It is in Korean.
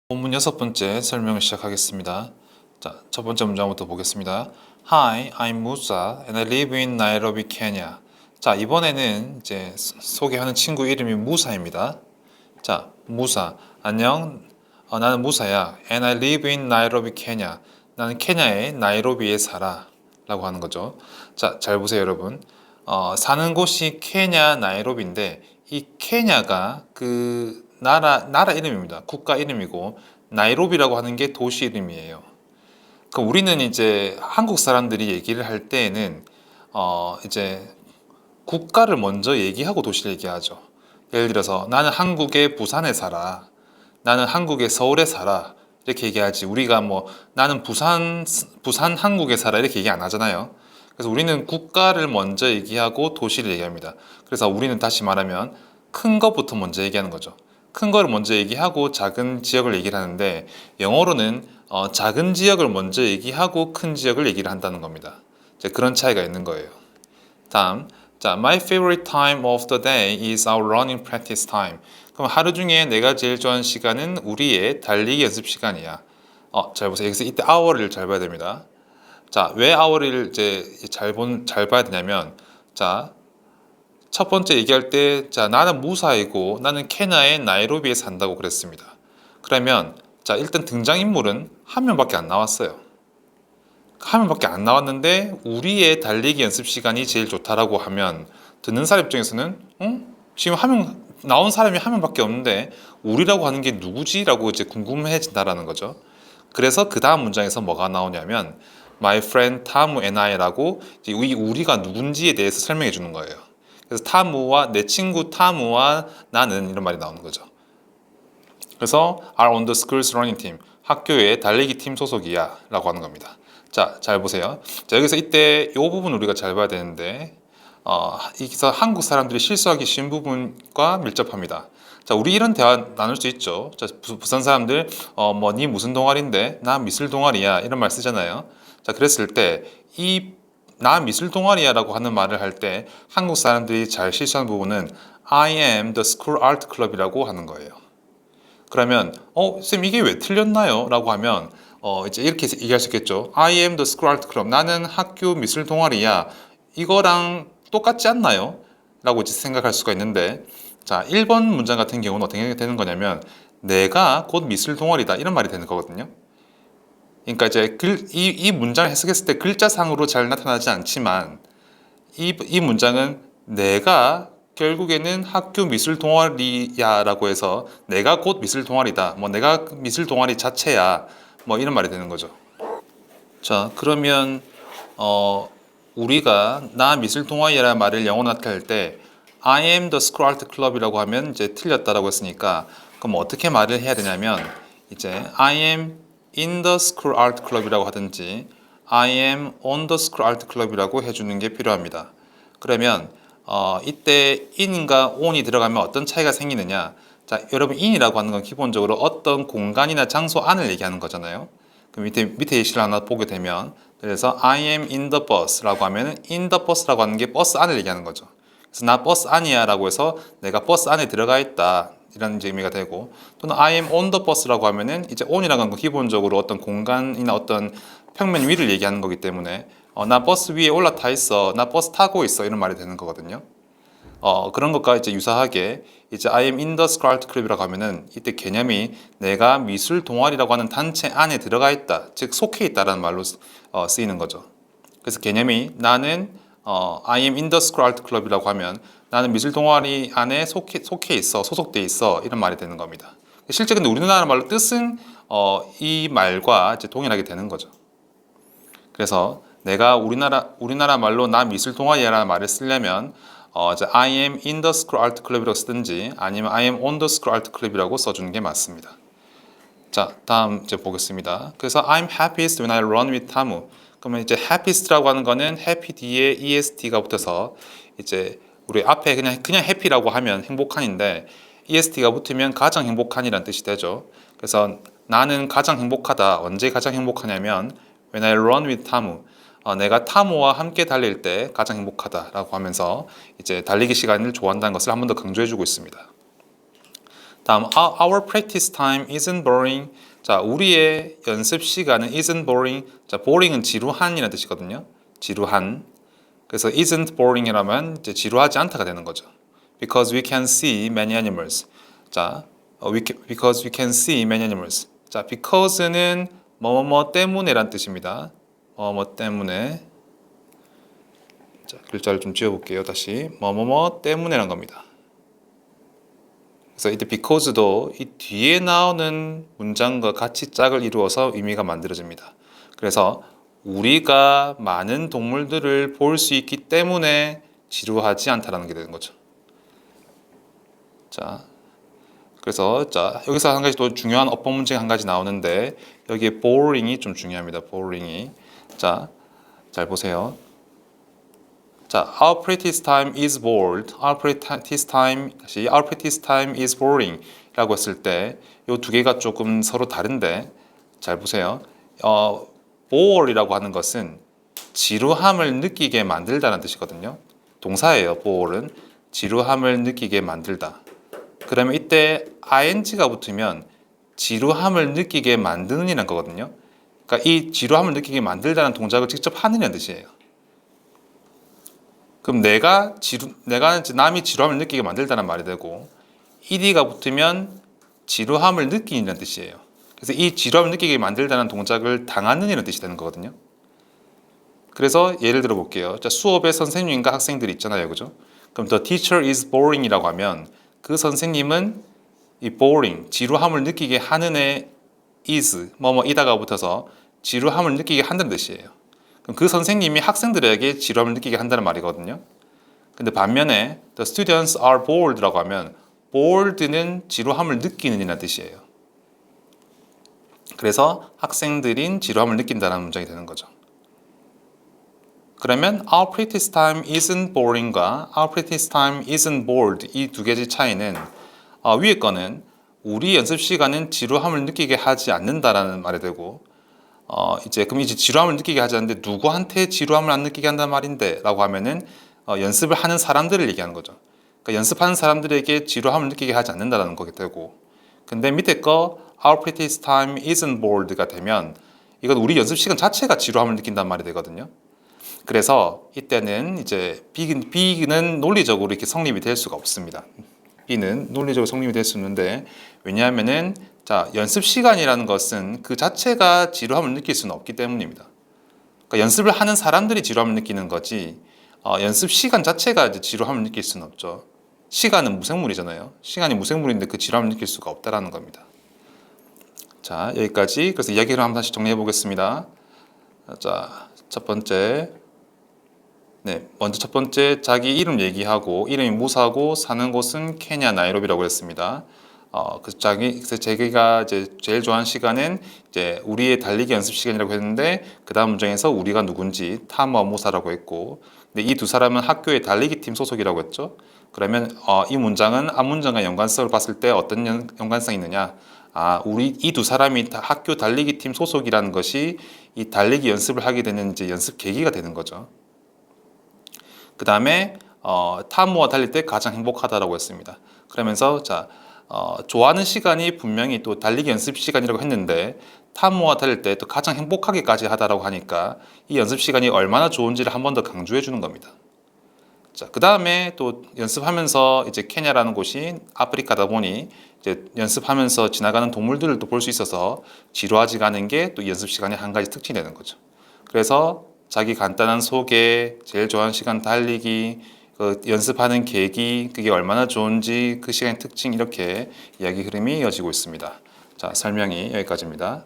본문 6번째 설명을 시작하겠습니다. 자, 첫 번째 문장부터 보겠습니다. Hi, I'm Musa and I live in Nairobi, Kenya. 자, 이번에는 이제 소개하는 친구 이름이 무사입니다. 자, 무사. 안녕. 나는 무사야. And I live in Nairobi, Kenya. 나는 케냐의 나이로비에 살아. 라고 하는 거죠. 자, 잘 보세요, 여러분. 사는 곳이 케냐 나이로비인데 이 케냐가 그 나라 이름입니다. 국가 이름이고 나이로비라고 하는 게 도시 이름이에요. 그럼 우리는 이제 한국 사람들이 얘기를 할 때에는 이제 국가를 먼저 얘기하고 도시를 얘기하죠. 예를 들어서 나는 한국의 부산에 살아. 나는 한국의 서울에 살아. 이렇게 얘기하지. 우리가 뭐 나는 부산 한국에 살아 이렇게 얘기 안 하잖아요. 그래서 우리는 국가를 먼저 얘기하고 도시를 얘기합니다. 그래서 우리는 다시 말하면 큰 것부터 먼저 얘기하는 거죠. 큰 거를 먼저 얘기하고 작은 지역을 얘기를 하는데 영어로는 작은 지역을 먼저 얘기하고 큰 지역을 얘기를 한다는 겁니다. 이제 그런 차이가 있는 거예요. 다음, 자, My favorite time of the day is our running practice time. 그럼 하루 중에 내가 제일 좋아하는 시간은 우리의 달리기 연습 시간이야. 잘 보세요. 여기서 이때 hour를 잘 봐야 됩니다. 자, 왜 hour를 이제 잘 봐야 되냐면, 자, 첫 번째 얘기할 때, 자, 나는 무사이고 나는 케냐의 나이로비에 산다고 그랬습니다. 그러면, 자, 일단 등장인물은 한 명밖에 안 나왔어요. 한 명밖에 안 나왔는데 우리의 달리기 연습 시간이 제일 좋다라고 하면 듣는 사람 입장에서는 지금 나온 사람이 한 명밖에 없는데 우리라고 하는 게 누구지라고 이제 궁금해진다라는 거죠. 그래서 그 다음 문장에서 뭐가 나오냐면 My friend Tamu and I라고 이제 우리가 누군지에 대해서 설명해 주는 거예요. 그래서 타무와 내 친구 타무와 나는 이런 말이 나오는 거죠. 그래서 are on the school's running team. 학교의 달리기 팀 소속이야 라고 하는 겁니다. 자, 잘 보세요. 자, 여기서 이때 이 부분 우리가 잘 봐야 되는데 여기서 한국 사람들이 실수하기 쉬운 부분과 밀접합니다. 자, 우리 이런 대화 나눌 수 있죠. 자, 부산 사람들 니 무슨 동아리인데? 나 미술 동아리야. 이런 말 쓰잖아요. 자, 그랬을 때 나 미술 동아리야 라고 하는 말을 할 때 한국 사람들이 잘 실수하는 부분은 I am the school art club이라고 하는 거예요. 그러면 쌤 이게 왜 틀렸나요? 라고 하면 이제 이렇게 얘기할 수 있겠죠. I am the school art club. 나는 학교 미술 동아리야. 이거랑 똑같지 않나요? 라고 이제 생각할 수가 있는데 자, 1번 문장 같은 경우는 어떻게 되는 거냐면 내가 곧 미술 동아리다 이런 말이 되는 거거든요. 그러니까 이제 이 문장을 해석했을 때 글자상으로 잘 나타나지 않지만 이 문장은 내가 결국에는 학교 미술 동아리야라고 해서 내가 곧 미술 동아리다. 뭐 내가 미술 동아리 자체야. 뭐 이런 말이 되는 거죠. 자, 그러면 우리가 나 미술 동아리라는 말을 영어로 나타낼 때 I am the school art club이라고 하면 이제 틀렸다라고 했으니까 그럼 어떻게 말을 해야 되냐면 이제 I am in the school art club이라고 하든지 I am on the school art club이라고 해주는 게 필요합니다. 그러면 이때 in과 on이 들어가면 어떤 차이가 생기느냐? 자, 여러분 in이라고 하는 건 기본적으로 어떤 공간이나 장소 안을 얘기하는 거잖아요. 그럼 밑에 예시를 하나 보게 되면 그래서 I am in the bus라고 하면 in the bus라고 하는 게 버스 안을 얘기하는 거죠. 그래서 나 버스 안이야라고 해서 내가 버스 안에 들어가 있다. 이런 의미가 되고 또는 I am on the bus라고 하면은 이제 on이라고 하는 건 기본적으로 어떤 공간이나 어떤 평면 위를 얘기하는 거기 때문에 나 버스 위에 올라타 있어, 나 버스 타고 있어 이런 말이 되는 거거든요. 그런 것과 이제 유사하게 이제 I am in the school art club이라고 하면은 이때 개념이 내가 미술 동아리라고 하는 단체 안에 들어가 있다, 즉 속해 있다라는 말로 쓰이는 거죠. 그래서 개념이 나는 I am in the school art club이라고 하면 나는 미술 동아리 안에 속해 있어, 소속돼 있어 이런 말이 되는 겁니다. 실제 근데 우리나라 말로 뜻은 이 말과 이제 동일하게 되는 거죠. 그래서 내가 우리나라 말로 나 미술 동아리라는 말을 쓰려면 이제 I am in the school art club이라고 쓰든지 아니면 I am on the school art club이라고 써주는 게 맞습니다. 자, 다음 이제 보겠습니다. 그래서 I'm happiest when I run with Tamu. 그러면 이제 happiest라고 하는 거는 happy 뒤에 est가 붙어서 이제 우리 앞에 그냥 happy라고 하면 행복한인데 est가 붙으면 가장 행복한이라는 뜻이 되죠. 그래서 나는 가장 행복하다. 언제 가장 행복하냐면 when I run with Tamu. 내가 타무와 함께 달릴 때 가장 행복하다라고 하면서 이제 달리기 시간을 좋아한다는 것을 한 번 더 강조해주고 있습니다. 다음 our practice time isn't boring. 자, 우리의 연습 시간은 isn't boring. 자, boring은 지루한이라는 뜻이거든요. 지루한. 그래서 isn't boring이라면 이제 지루하지 않다가 되는 거죠. Because we can see many animals. 자, because we can see many animals. 자, because는 뭐뭐뭐 때문에란 뜻입니다. 뭐뭐 때문에. 자, 글자를 좀 지워볼게요. 다시 뭐뭐뭐 때문에란 겁니다. 그래서 이때 because도 이 뒤에 나오는 문장과 같이 짝을 이루어서 의미가 만들어집니다. 그래서 우리가 많은 동물들을 볼 수 있기 때문에 지루하지 않다라는 게 되는 거죠. 자, 그래서 여기서 한 가지 또 중요한 어법 문제 한 가지 나오는데 여기에 boring이 좀 중요합니다. boring이. 자, 잘 보세요. 자, our practice time is bored. Our practice time is boring. 라고 했을 때 이 두 개가 조금 서로 다른데 잘 보세요. bore이라고 하는 것은 지루함을 느끼게 만들다는 뜻이거든요. 동사예요. bore는 지루함을 느끼게 만들다. 그러면 이때 ing가 붙으면 지루함을 느끼게 만드는 이라는 거거든요. 그러니까 이 지루함을 느끼게 만들다는 동작을 직접 하느냐는 뜻이에요. 그럼 남이 지루함을 느끼게 만들다는 말이 되고 ed가 붙으면 지루함을 느끼는 뜻이에요. 그래서 이 지루함을 느끼게 만들다는 동작을 당하는 이라는 뜻이 되는 거거든요. 그래서 예를 들어 볼게요. 자, 수업에 선생님과 학생들이 있잖아요. 그죠? 그럼 the teacher is boring이라고 하면 그 선생님은 이 boring, 지루함을 느끼게 하는 애 is, 이다가 붙어서 지루함을 느끼게 한다는 뜻이에요. 그럼 그 선생님이 학생들에게 지루함을 느끼게 한다는 말이거든요. 근데 반면에 the students are bored라고 하면 bored는 지루함을 느끼는 이라는 뜻이에요. 그래서 학생들인 지루함을 느낀다는 문장이 되는 거죠. 그러면 our practice time isn't boring과 our practice time isn't bored 이 두 개의 차이는 위에 거는 우리 연습 시간은 지루함을 느끼게 하지 않는다라는 말이 되고 그럼 이제 지루함을 느끼게 하지 않는데 누구한테 지루함을 안 느끼게 한다는 말인데 라고 하면은 연습을 하는 사람들을 얘기하는 거죠. 그러니까 연습하는 사람들에게 지루함을 느끼게 하지 않는다라는 거게 되고 근데 밑에 거 our practice time isn't bored가 되면 이건 우리 연습 시간 자체가 지루함을 느낀다는 말이 되거든요. 그래서 이때는 이제 B는 논리적으로 이렇게 성립이 될 수가 없습니다. B는 논리적으로 성립이 될 수 있는데 왜냐하면은 연습 시간이라는 것은 그 자체가 지루함을 느낄 수는 없기 때문입니다. 그러니까 연습을 하는 사람들이 지루함을 느끼는 거지 연습 시간 자체가 이제 지루함을 느낄 수는 없죠. 시간은 무생물이잖아요. 시간이 무생물인데 그 지루함을 느낄 수가 없다라는 겁니다. 자, 여기까지. 그래서 이야기를 한번 다시 정리해 보겠습니다. 자, 첫 번째. 먼저 첫 번째 자기 이름 얘기하고 이름이 무사고 사는 곳은 케냐 나이로비라고 했습니다. 그래서 자기가 이제 제일 좋아하는 시간은 이제 우리의 달리기 연습 시간이라고 했는데 그 다음 문장에서 우리가 누군지 탐과 무사라고 했고, 근데 이 두 사람은 학교의 달리기 팀 소속이라고 했죠. 그러면 이 문장은 앞 문장과 연관성을 봤을 때 어떤 연관성이 있느냐? 우리 이 두 사람이 학교 달리기 팀 소속이라는 것이 이 달리기 연습을 하게 되는 이제 연습 계기가 되는 거죠. 그 다음에 타무와 달릴 때 가장 행복하다라고 했습니다. 그러면서 좋아하는 시간이 분명히 또 달리기 연습 시간이라고 했는데 타무와 달릴 때 또 가장 행복하게까지 하다라고 하니까 이 연습 시간이 얼마나 좋은지를 한 번 더 강조해 주는 겁니다. 자, 그 다음에 또 연습하면서 이제 케냐라는 곳이 아프리카다 보니 이제 연습하면서 지나가는 동물들을 또 볼 수 있어서 지루하지가 않은 게 또 연습 시간의 한 가지 특징이 되는 거죠. 그래서 자기 간단한 소개, 제일 좋아하는 시간 달리기, 연습하는 계기, 그게 얼마나 좋은지 그 시간의 특징 이렇게 이야기 흐름이 이어지고 있습니다. 자, 설명이 여기까지입니다.